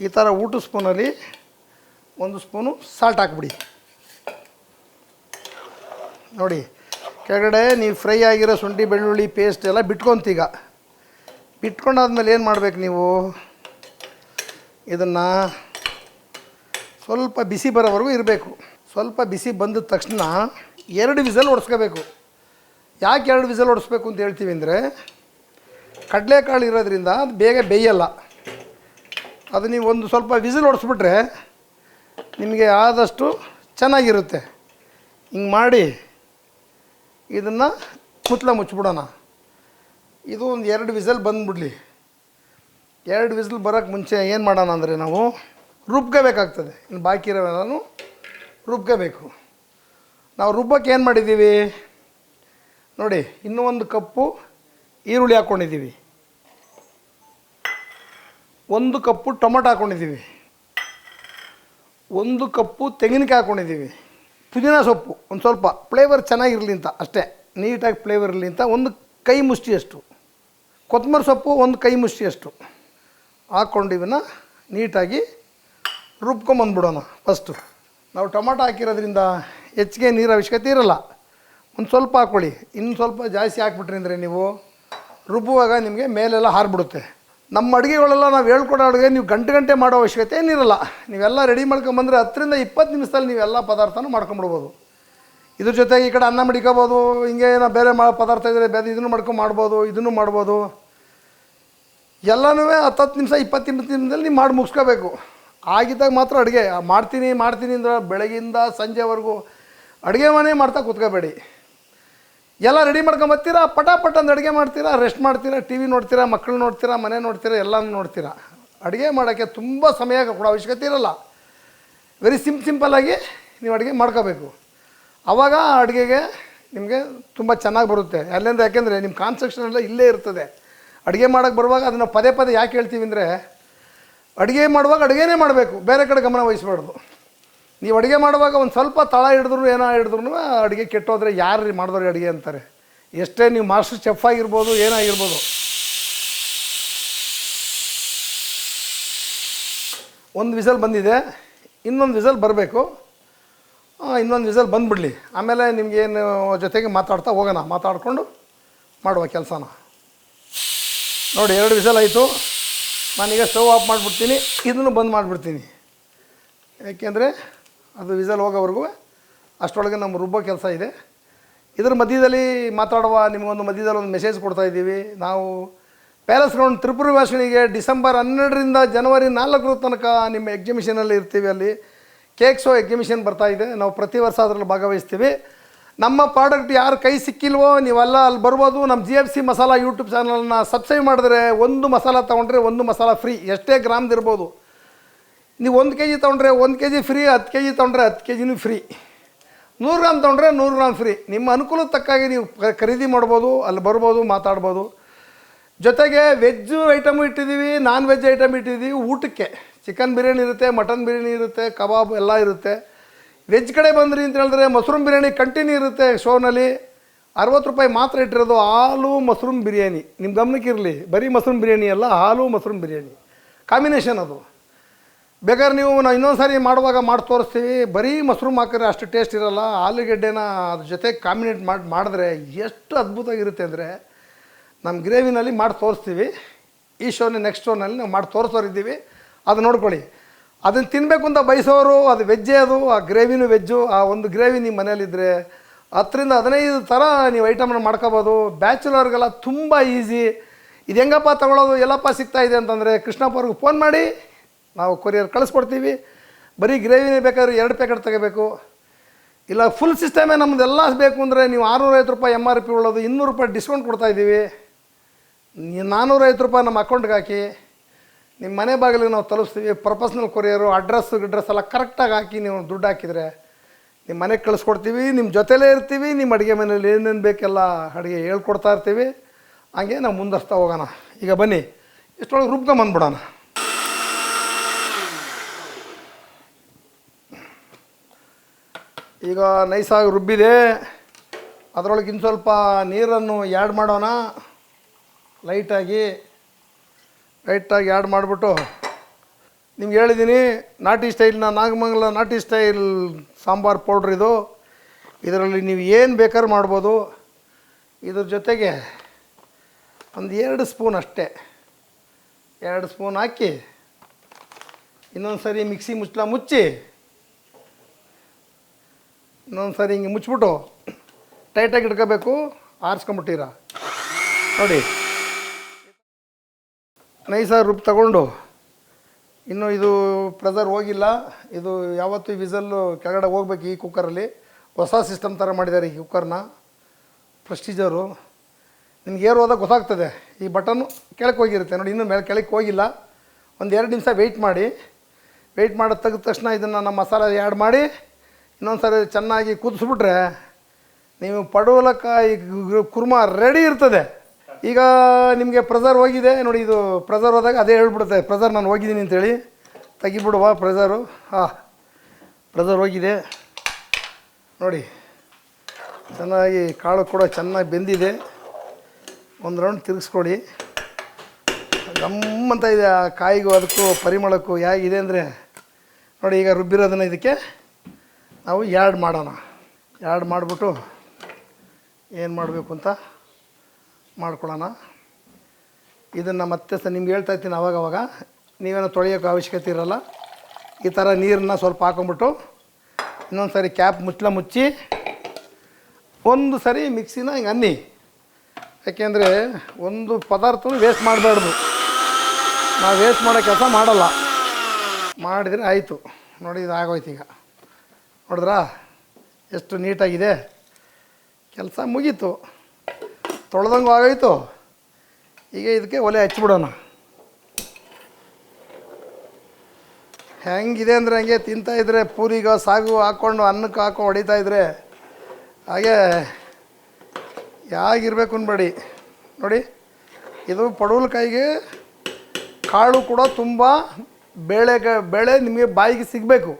ಈ ಥರ ಊಟ ಸ್ಪೂನಲ್ಲಿ 1 ಸ್ಪೂನು ಸಾಲ್ಟ್ ಹಾಕ್ಬಿಡಿ. ನೋಡಿ ಕೆಳಗಡೆ ನೀವು ಫ್ರೈ ಆಗಿರೋ ಶುಂಠಿ ಬೆಳ್ಳುಳ್ಳಿ ಪೇಸ್ಟ್ ಎಲ್ಲ ಬಿಟ್ಕೊಂತೀಗ. ಬಿಟ್ಕೊಂಡಾದ್ಮೇಲೆ ಏನು ಮಾಡಬೇಕು ನೀವು ಇದನ್ನು ಸ್ವಲ್ಪ ಬಿಸಿ ಬರೋವರೆಗೂ ಇರಬೇಕು. ಸ್ವಲ್ಪ ಬಿಸಿ ಬಂದ ತಕ್ಷಣ 2 ವಿಸಲ್ ಹೊಡೆಸ್ಕೋಬೇಕು. ಯಾಕೆ 2 ವಿಸಲ್ ಹೊಡೆಸ್ಬೇಕು ಅಂತ ಹೇಳ್ತೀವಿ ಅಂದರೆ ಕಡಲೆಕಾಳು ಇರೋದ್ರಿಂದ ಅದು ಬೇಗ ಬೇಯಲ್ಲ. ಅದು ನೀವು ಒಂದು ಸ್ವಲ್ಪ ವಿಸಿಲ್ ಹೊಡೆಸ್ಬಿಟ್ರೆ ನಿಮಗೆ ಆದಷ್ಟು ಚೆನ್ನಾಗಿರುತ್ತೆ. ಹಿಂಗೆ ಮಾಡಿ ಇದನ್ನು ಮುಚ್ಚಿಬಿಡೋಣ. ಇದು ಒಂದು 2 ವಿಸಲ್ ಬಂದುಬಿಡಲಿ. 2 ವಿಸಿಲ್ ಬರೋಕ್ಕೆ ಮುಂಚೆ ಏನು ಮಾಡೋಣ ಅಂದರೆ ನಾವು ರುಬ್ಕೋಬೇಕಾಗ್ತದೆ. ಇನ್ನು ಬಾಕಿ ಇರೋವೆಲ್ಲನೂ ರುಬ್ಕೋಬೇಕು. ನಾವು ರುಬ್ಬಕ್ಕೆ ಏನು ಮಾಡಿದ್ದೀವಿ ನೋಡಿ, ಇನ್ನೂ 1 ಕಪ್ಪು ಈರುಳ್ಳಿ ಹಾಕ್ಕೊಂಡಿದ್ದೀವಿ, 1 ಕಪ್ಪು ಟೊಮೊಟೊ ಹಾಕ್ಕೊಂಡಿದ್ದೀವಿ, 1 ಕಪ್ಪು ತೆಂಗಿನಕಾಯಿ ಹಾಕ್ಕೊಂಡಿದ್ದೀವಿ, ಪುದೀನ ಸೊಪ್ಪು ಒಂದು ಸ್ವಲ್ಪ ಫ್ಲೇವರ್ ಚೆನ್ನಾಗಿರಲಿ ಅಂತ ಅಷ್ಟೇ, ನೀಟಾಗಿ ಫ್ಲೇವರ್ ಇರಲಿ ಅಂತ 1 ಕೈ ಮುಷ್ಟಿಯಷ್ಟು, ಕೊತ್ತಂಬರಿ ಸೊಪ್ಪು 1 ಕೈ ಮುಷ್ಟಿಯಷ್ಟು ಹಾಕ್ಕೊಂಡು ಇವನ್ನ ನೀಟಾಗಿ ರುಬ್ಕೊಂಬಂದ್ಬಿಡೋಣ. ಫಸ್ಟು ನಾವು ಟೊಮೊಟೊ ಹಾಕಿರೋದ್ರಿಂದ ಹೆಚ್ಚಿಗೆ ನೀರು ಅವಶ್ಯಕತೆ ಇರೋಲ್ಲ. ಒಂದು ಸ್ವಲ್ಪ ಹಾಕ್ಕೊಳ್ಳಿ. ಇನ್ನು ಸ್ವಲ್ಪ ಜಾಸ್ತಿ ಹಾಕ್ಬಿಟ್ರಿ ಅಂದರೆ ನೀವು ರುಬ್ಬುವಾಗ ನಿಮಗೆ ಮೇಲೆಲ್ಲ ಹಾರಿಬಿಡುತ್ತೆ. ನಮ್ಮ ಅಡುಗೆಗಳೆಲ್ಲ ನಾವು ಹೇಳ್ಕೊಡೋ ಅಡುಗೆ ನೀವು ಗಂಟೆ ಮಾಡೋ ಅವಶ್ಯಕತೆ ಏನಿರಲ್ಲ. ನೀವೆಲ್ಲ ರೆಡಿ ಮಾಡ್ಕೊಂಬಂದರೆ 10ರಿಂದ 20 ನಿಮಿಷದಲ್ಲಿ ನೀವೆಲ್ಲ ಪದಾರ್ಥನೂ ಮಾಡ್ಕೊಂಬಿಡ್ಬೋದು. ಇದ್ರ ಜೊತೆಗೆ ಈ ಕಡೆ ಅನ್ನ ಮಡಿಕೋಬೋದು, ಹಿಂಗೆ ಏನೋ ಬೇರೆ ಪದಾರ್ಥ ಇದ್ದರೆ ಬೇರೆ ಇದನ್ನು ಮಾಡ್ಬೋದು, ಇದನ್ನು ಮಾಡ್ಬೋದು. ಎಲ್ಲನೂ 10 ನಿಮಿಷ 20 ನಿಮಿಷದಲ್ಲಿ ನೀವು ಮಾಡಿ ಮುಗಿಸ್ಕೋಬೇಕು. ಆಗಿದ್ದಾಗ ಮಾತ್ರ ಅಡುಗೆ ಮಾಡ್ತೀನಿ ಅಂದರೆ ಬೆಳಗಿಂದ ಸಂಜೆವರೆಗೂ ಅಡುಗೆ ಮನೆ ಮಾಡ್ತಾ ಕೂತ್ಕೋಬೇಡಿ. ಎಲ್ಲ ರೆಡಿ ಮಾಡ್ಕೊಂಬತ್ತೀರಾ, ಪಟಾಪಟ್ ಅಂದು ಅಡುಗೆ ಮಾಡ್ತೀರಾ, ರೆಸ್ಟ್ ಮಾಡ್ತೀರಾ, ಟಿ ವಿ ನೋಡ್ತೀರಾ, ಮಕ್ಕಳು ನೋಡ್ತೀರಾ, ಮನೆ ನೋಡ್ತೀರಾ, ಎಲ್ಲನೂ ನೋಡ್ತೀರಾ. ಅಡುಗೆ ಮಾಡೋಕ್ಕೆ ತುಂಬ ಸಮಯ ಕೊಡೋ ಅವಶ್ಯಕತೆ ಇರೋಲ್ಲ. ವೆರಿ ಸಿಂಪಲ್ಲಾಗಿ ನೀವು ಅಡುಗೆ ಮಾಡ್ಕೋಬೇಕು. ಆವಾಗ ಅಡುಗೆಗೆ ನಿಮಗೆ ತುಂಬ ಚೆನ್ನಾಗಿ ಬರುತ್ತೆ. ಅಲ್ಲಿಂದ ಯಾಕೆಂದರೆ ನಿಮ್ಮ ಕಾನ್ಸಂಟ್ರೇಷನ್ ಎಲ್ಲ ಇಲ್ಲೇ ಇರ್ತದೆ. ಅಡುಗೆ ಮಾಡೋಕ್ಕೆ ಬರುವಾಗ ಅದನ್ನು ಪದೇ ಯಾಕೆ ಹೇಳ್ತೀವಿ ಅಂದರೆ ಅಡುಗೆ ಮಾಡುವಾಗ ಅಡುಗೆನೇ ಮಾಡಬೇಕು, ಬೇರೆ ಕಡೆ ಗಮನ ವಹಿಸ್ಬಾರ್ದು. ನೀವು ಅಡುಗೆ ಮಾಡುವಾಗ ಒಂದು ಸ್ವಲ್ಪ ತಳ ಹಿಡಿದ್ರು ಏನೋ ಹಿಡಿದ್ರು ಅಡುಗೆ ಕೆಟ್ಟೋದ್ರೆ ಯಾರು ಮಾಡಿದವ್ರು ಅಡುಗೆ ಅಂತಾರೆ. ಎಷ್ಟೇ ನೀವು ಮಾಸ್ಟರ್ ಚೆಫ್ ಆಗಿರ್ಬೋದು, ಏನಾಗಿರ್ಬೋದು. ಒಂದು ವಿಸಲ್ ಬಂದಿದೆ, ಇನ್ನೊಂದು ವಿಸಲ್ ಬರಬೇಕು. ಇನ್ನೊಂದು ವಿಸಲ್ ಬಂದುಬಿಡಲಿ, ಆಮೇಲೆ ನಿಮಗೇನು ಜೊತೆಗೆ ಮಾತಾಡ್ತಾ ಹೋಗೋಣ, ಮಾತಾಡಿಕೊಂಡು ಮಾಡುವ ಕೆಲಸನ. ನೋಡಿ 2 ವಿಸಲ್ ಆಯಿತು. ನಾನೀಗ ಸ್ಟವ್ ಆಫ್ ಮಾಡಿಬಿಡ್ತೀನಿ, ಇದನ್ನು ಬಂದ್ ಮಾಡಿಬಿಡ್ತೀನಿ. ಯಾಕೆಂದರೆ ಅದು ವಿಸಲ್ ಹೋಗೋವರೆಗೂ ಅಷ್ಟರೊಳಗೆ ನಮ್ಮ ರುಬ್ಬೋ ಕೆಲಸ ಇದೆ. ಇದ್ರ ಮಧ್ಯದಲ್ಲಿ ಮಾತಾಡುವ ನಿಮಗೊಂದು ಮಧ್ಯದಲ್ಲಿ ಒಂದು ಮೆಸೇಜ್ ಕೊಡ್ತಾಯಿದ್ದೀವಿ. ನಾವು ಪ್ಯಾಲೇಸ್ ಗ್ರೌಂಡ್ ತ್ರಿಪುರ ಭಾಷಣಿಗೆ ಡಿಸೆಂಬರ್ 12ರಿಂದ ಜನವರಿ 4 ತನಕ ನಿಮ್ಮ ಎಕ್ಸಿಬಿಷನಲ್ಲಿ ಇರ್ತೀವಿ. ಅಲ್ಲಿ ಕೇಕ್ ಶೋ ಎಕ್ಸಿಬಿಷನ್ ಬರ್ತಾಯಿದೆ. ನಾವು ಪ್ರತಿ ವರ್ಷ ಅದರಲ್ಲಿ ಭಾಗವಹಿಸ್ತೀವಿ. ನಮ್ಮ ಪ್ರಾಡಕ್ಟ್ ಯಾರು ಕೈ ಸಿಕ್ಕಿಲ್ವೋ ನೀವೆಲ್ಲ ಅಲ್ಲಿ ಬರ್ಬೋದು. ನಮ್ಮ GFC ಮಸಾಲ ಯೂಟ್ಯೂಬ್ ಚಾನಲ್ನ ಸಬ್ಸ್ಕ್ರೈಬ್ ಮಾಡಿದ್ರೆ ಒಂದು ಮಸಾಲ ತೊಗೊಂಡ್ರೆ ಒಂದು ಮಸಾಲ ಫ್ರೀ, ಎಷ್ಟೇ ಗ್ರಾಮ್ದಿರ್ಬೋದು. ನೀವು 1 kg ತೊಗೊಂಡ್ರೆ 1 kg ಫ್ರೀ, 10 kg ತೊಗೊಂಡ್ರೆ 10 kgನೂ ಫ್ರೀ, 100 ಗ್ರಾಮ್ ತೊಗೊಂಡ್ರೆ 100 ಗ್ರಾಮ್ ಫ್ರೀ. ನಿಮ್ಮ ಅನುಕೂಲಕ್ಕೆ ತಕ್ಕಾಗಿ ನೀವು ಖರೀದಿ ಮಾಡ್ಬೋದು, ಅಲ್ಲಿ ಬರ್ಬೋದು, ಮಾತಾಡ್ಬೋದು. ಜೊತೆಗೆ ವೆಜ್ಜು ಐಟಮು ಇಟ್ಟಿದ್ದೀವಿ, ನಾನ್ ವೆಜ್ ಐಟಮ್ ಇಟ್ಟಿದ್ದೀವಿ. ಊಟಕ್ಕೆ ಚಿಕನ್ ಬಿರಿಯಾನಿ ಇರುತ್ತೆ, ಮಟನ್ ಬಿರಿಯಾನಿ ಇರುತ್ತೆ, ಕಬಾಬ್ ಎಲ್ಲ ಇರುತ್ತೆ. ವೆಜ್ ಕಡೆ ಬಂದ್ರಿ ಅಂತ ಹೇಳಿದ್ರೆ ಮಶ್ರೂಮ್ ಬಿರಿಯಾನಿ ಕಂಟಿನ್ಯೂ ಇರುತ್ತೆ. ಶೋನಲ್ಲಿ 60 ರೂಪಾಯಿ ಮಾತ್ರ ಇಟ್ಟಿರೋದು ಹಾಲು ಮಶ್ರೂಮ್ ಬಿರಿಯಾನಿ. ನಿಮ್ಮ ಗಮನಕ್ಕಿರಲಿ, ಬರೀ ಮಶ್ರೂಮ್ ಬಿರಿಯಾನಿ ಅಲ್ಲ, ಹಾಲು ಮಶ್ರೂಮ್ ಬಿರಿಯಾನಿ ಕಾಂಬಿನೇಷನ್ ಅದು. ಬೇಕಾದ್ರೆ ನೀವು ನಾವು ಇನ್ನೊಂದು ಸಾರಿ ಮಾಡುವಾಗ ಮಾಡಿ ತೋರಿಸ್ತೀವಿ. ಬರೀ ಮಶ್ರೂಮ್ ಹಾಕಿದ್ರೆ ಅಷ್ಟು ಟೇಸ್ಟ್ ಇರೋಲ್ಲ. ಆಲೂಗೆಡ್ಡೆನ ಅದ್ರ ಜೊತೆ ಕಾಂಬಿನೇಟ್ ಮಾಡಿದ್ರೆ ಎಷ್ಟು ಅದ್ಭುತವಾಗಿರುತ್ತೆ ಅಂದರೆ ನಮ್ಮ ಗ್ರೇವಿನಲ್ಲಿ ಮಾಡಿ ತೋರಿಸ್ತೀವಿ. ಈ ನೆಕ್ಸ್ಟ್ ಶೋನಲ್ಲಿ ನಾವು ಮಾಡಿ ತೋರಿಸೋರಿದ್ದೀವಿ, ಅದು ನೋಡ್ಕೊಳ್ಳಿ. ಅದನ್ನು ತಿನ್ನಬೇಕು ಅಂತ ಬಯಸೋರು ಅದು ವೆಜ್ಜೇ, ಅದು ಆ ಗ್ರೇವಿನೂ ವೆಜ್ಜು. ಆ ಒಂದು ಗ್ರೇವಿ ನಿಮ್ಮ ಮನೇಲಿದ್ದರೆ 10ರಿಂದ 15 ಥರ ನೀವು ಐಟಮ್ನ ಮಾಡ್ಕೋಬೋದು. ಬ್ಯಾಚುಲರ್ಗೆಲ್ಲ ತುಂಬ ಈಸಿ. ಇದು ಹೆಂಗಪ್ಪ ತೊಗೊಳ್ಳೋದು, ಎಲ್ಲಪ್ಪ ಸಿಗ್ತಾಯಿದೆ ಅಂತಂದರೆ ಕೃಷ್ಣಪ್ಪವ್ರಿಗೆ ಫೋನ್ ಮಾಡಿ, ನಾವು ಕೊರಿಯರ್ ಕಳಿಸ್ಕೊಡ್ತೀವಿ. ಬರೀ ಗ್ರೇವಿನೇ ಬೇಕಾದ್ರೆ 2 ಪ್ಯಾಕೆಟ್ ತಗೋಬೇಕು. ಇಲ್ಲ ಫುಲ್ ಸಿಸ್ಟಮೇ ನಮ್ಮದೆಲ್ಲ ಬೇಕು ಅಂದರೆ ನೀವು 650 ರೂಪಾಯಿ MRP ಉಳ್ಳೋದು 200 ರೂಪಾಯಿ ಡಿಸ್ಕೌಂಟ್ ಕೊಡ್ತಾಯಿದ್ದೀವಿ. 450 ರೂಪಾಯಿ ನಮ್ಮ ಅಕೌಂಟ್ಗೆ ಹಾಕಿ ನಿಮ್ಮ ಮನೆ ಬಾಗಿಲಿಗೆ ನಾವು ತಲುಪಿಸ್ತೀವಿ. ಪ್ರೊಫೆಷ್ನಲ್ ಕೊರಿಯರು ಅಡ್ರೆಸ್ ಎಲ್ಲ ಕರೆಕ್ಟಾಗಿ ಹಾಕಿ ನೀವು ದುಡ್ಡು ಹಾಕಿದರೆ ನಿಮ್ಮ ಮನೆಗೆ ಕಳಿಸ್ಕೊಡ್ತೀವಿ. ನಿಮ್ಮ ಜೊತೆಲೇ ಇರ್ತೀವಿ. ನಿಮ್ಮ ಅಡುಗೆ ಮನೇಲಿ ಏನೇನು ಬೇಕೆಲ್ಲ ಅಡುಗೆ ಹೇಳ್ಕೊಡ್ತಾ ಇರ್ತೀವಿ. ಹಾಗೆ ನಾವು ಮುಂದಸ್ತಾ ಹೋಗೋಣ. ಈಗ ಬನ್ನಿ ಇಷ್ಟೊಳಗೆ ರುಬ್ಕೊಂಬಂದ್ಬಿಡೋಣ. ಈಗ ನೈಸಾಗಿ ರುಬ್ಬಿದೆ. ಅದರೊಳಗೆ ಇನ್ನು ಸ್ವಲ್ಪ ನೀರನ್ನು ಆ್ಯಡ್ ಮಾಡೋಣ. ಲೈಟಾಗಿ ಆ್ಯಡ್ ಮಾಡಿಬಿಟ್ಟು ನಿಮ್ಗೆ ಹೇಳಿದ್ದೀನಿ, ನಾಟಿ ಸ್ಟೈಲ್ನ ನಾಗಮಂಗಲ ನಾಟಿ ಸ್ಟೈಲ್ ಸಾಂಬಾರು ಪೌಡ್ರ್ ಇದು. ಇದರಲ್ಲಿ ನೀವು ಏನು ಬೇಕಾದ್ರೂ ಮಾಡ್ಬೋದು. ಇದ್ರ ಜೊತೆಗೆ ಒಂದು 2 ಸ್ಪೂನ್ ಅಷ್ಟೇ, 2 ಸ್ಪೂನ್ ಹಾಕಿ ಇನ್ನೊಂದು ಸರಿ ಮಿಕ್ಸಿ ಮುಚ್ಚಿ ಇನ್ನೊಂದು ಸರಿ ಹಿಂಗೆ ಮುಚ್ಚಿಬಿಟ್ಟು ಟೈಟಾಗಿ ಇಟ್ಕೋಬೇಕು. ಆರಿಸ್ಕೊಂಬಿಟ್ಟಿರ ನೋಡಿ. ನೈಸಾಗಿ ರುಬ್ಬಿ ತಗೊಂಡು, ಇನ್ನು ಇದು ಪ್ರೆಷರ್ ಹೋಗಿಲ್ಲ, ಇದು ಯಾವತ್ತೂ ವಿಸಲ್ಲು ಕೆಳಗಡೆ ಹೋಗ್ಬೇಕು. ಈ ಕುಕ್ಕರಲ್ಲಿ ಹೊಸ ಸಿಸ್ಟಮ್ ಥರ ಮಾಡಿದ್ದಾರೆ ಈ ಕುಕ್ಕರ್ನ. ಪ್ರೊಸೀಜರು ನಿಮ್ಗೆ ಏರು ಹೋದಾಗ ಗೊತ್ತಾಗ್ತದೆ. ಈ ಬಟನ್ನು ಕೆಳಕ್ಕೆ ಹೋಗಿರುತ್ತೆ ನೋಡಿ, ಇನ್ನೂ ಮೇಲೆ ಕೆಳಕ್ಕೆ ಹೋಗಿಲ್ಲ. ಒಂದು 2 ನಿಮಿಷ ವೆಯ್ಟ್ ಮಾಡಿ ತೆಗೆದ ತಕ್ಷಣ ಇದನ್ನು ನಮ್ಮ ಮಸಾಲೆ ಆ್ಯಡ್ ಮಾಡಿ ಇನ್ನೊಂದು ಸಾರಿ ಚೆನ್ನಾಗಿ ಕುದಿಸ್ಬಿಟ್ರೆ ನೀವು ಪಡವಲಕಾಯಿ ಕುರ್ಮಾ ರೆಡಿ ಇರ್ತದೆ. ಈಗ ನಿಮಗೆ ಪ್ರೆಷರ್ ಹೋಗಿದೆ ನೋಡಿ, ಇದು ಪ್ರೆಷರ್ ಹೋದಾಗ ಅದೇ ಹೇಳ್ಬಿಡುತ್ತೆ ಪ್ರೆಷರ್ ನಾನು ಹೋಗಿದ್ದೀನಿ ಅಂತೇಳಿ. ತೆಗಿಬಿಡುವ ಪ್ರೆಷರು. ಪ್ರೆಷರ್ ಹೋಗಿದೆ ನೋಡಿ. ಚೆನ್ನಾಗಿ ಕಾಳು ಕೂಡ ಚೆನ್ನಾಗಿ ಬೆಂದಿದೆ. ಒಂದು ರೌಂಡ್ ತಿರುಗಿಸ್ಕೊಡಿ. ಗಮ್ಮಂತ ಇದೆ ಆ ಕಾಯಿಗೂ ಅದಕ್ಕೂ ಪರಿಮಳಕ್ಕೂ. ಹೇಗಿದೆ ಅಂದರೆ ನೋಡಿ, ಈಗ ರುಬ್ಬಿರೋದನ್ನು ಇದಕ್ಕೆ ನಾವು ಆ್ಯಡ್ ಮಾಡೋಣ. ಆ್ಯಡ್ ಮಾಡಿಬಿಟ್ಟು ಏನು ಮಾಡಬೇಕು ಅಂತ ಮಾಡ್ಕೊಳ್ಳೋಣ. ಇದನ್ನು ಮತ್ತೆ ನಿಮ್ಗೆ ಹೇಳ್ತಾ ಇರ್ತೀನಿ ಅವಾಗವಾಗ, ನೀವೇನೋ ತೊಳೆಯೋಕ್ಕೆ ಅವಶ್ಯಕತೆ ಇರೋಲ್ಲ. ಈ ಥರ ನೀರನ್ನ ಸ್ವಲ್ಪ ಹಾಕೊಂಬಿಟ್ಟು ಇನ್ನೊಂದು ಸರಿ ಕ್ಯಾಪ್ ಮುಚ್ಚಿ ಒಂದು ಸರಿ ಮಿಕ್ಸಿನ ಹಿಂಗೆ ಅನ್ನಿ. ಯಾಕೆಂದರೆ ಒಂದು ಪದಾರ್ಥನೂ ವೇಸ್ಟ್ ಮಾಡಬಾರ್ದು. ನಾವು ವೇಸ್ಟ್ ಮಾಡೋ ಕೆಲಸ ಮಾಡಲ್ಲ. ಮಾಡಿದರೆ ಆಯಿತು ನೋಡಿ. ಇದು ಆಗೋಯ್ತು. ಈಗ ನೋಡಿದ್ರಾ ಎಷ್ಟು ನೀಟಾಗಿದೆ. ಕೆಲಸ ಮುಗೀತು, ತೊಳೆದಂಗೂ ಆಗೋಯ್ತು. ಈಗ ಇದಕ್ಕೆ ಒಲೆ ಹಚ್ಬಿಡೋಣ. ಹೆಂಗಿದೆ ಅಂದರೆ ಹಂಗೆ ತಿಂತಾಯಿದ್ರೆ ಪೂರಿಗ ಸಾಗು ಹಾಕ್ಕೊಂಡು ಅನ್ನಕ್ಕೆ ಹಾಕೊಂಡು ಹೊಡಿತಾಯಿದ್ರೆ ಹಾಗೆ ಹೇಗಿರ್ಬೇಕು ಅನ್ಬೇಡಿ ನೋಡಿ. ಇದು ಪಡವಲಕಾಯಿಗೆ ಕಾಳು ಕೂಡ ತುಂಬ ಬೇಳೆ ನಿಮಗೆ ಬಾಯಿಗೆ ಸಿಗಬೇಕು.